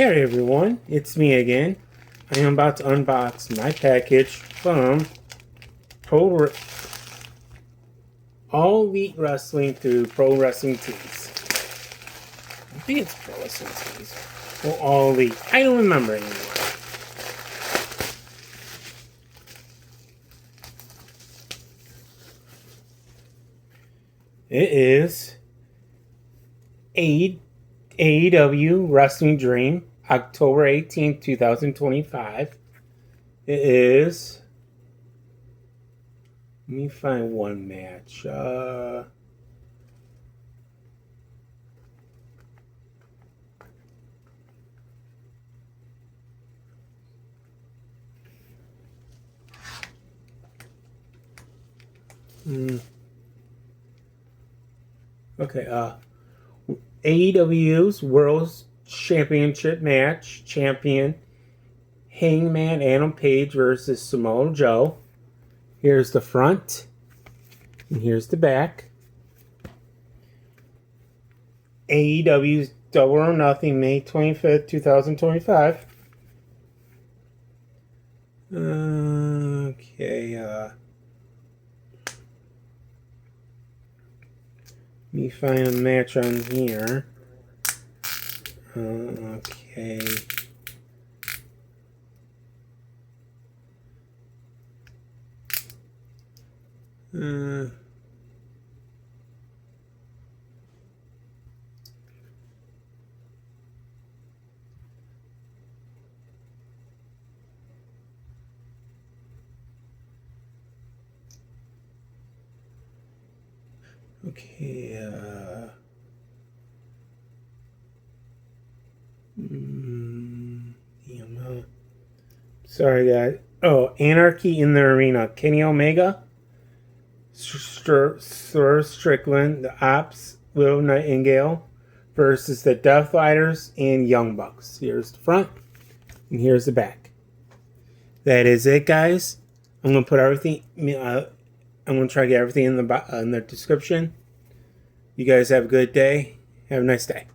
Hey everyone, it's me again. I am about to unbox my package from All Elite Wrestling through Pro Wrestling Tees. I think it's Pro Wrestling Tees. Or All Elite. I don't remember anymore. It is AEW Wrestling Dream, October 18th, 2025. It is... Let me find one match. Okay, AEW's World Championship match. Champion Hangman Adam Page versus Samoa Joe. Here's the front. And here's the back. AEW's Double or Nothing, May 25th, 2025. Okay, let me find a match on here. Okay. Okay, sorry guys. Oh, Anarchy in the Arena. Kenny Omega, Strickland, the OPPS, WILLOW, Nightingale versus the Death Riders and Young Bucks. Here's the front and here's the back. That is it, guys. I'm gonna put everything. I'm gonna try to get everything in the description. You guys have a good day. Have a nice day.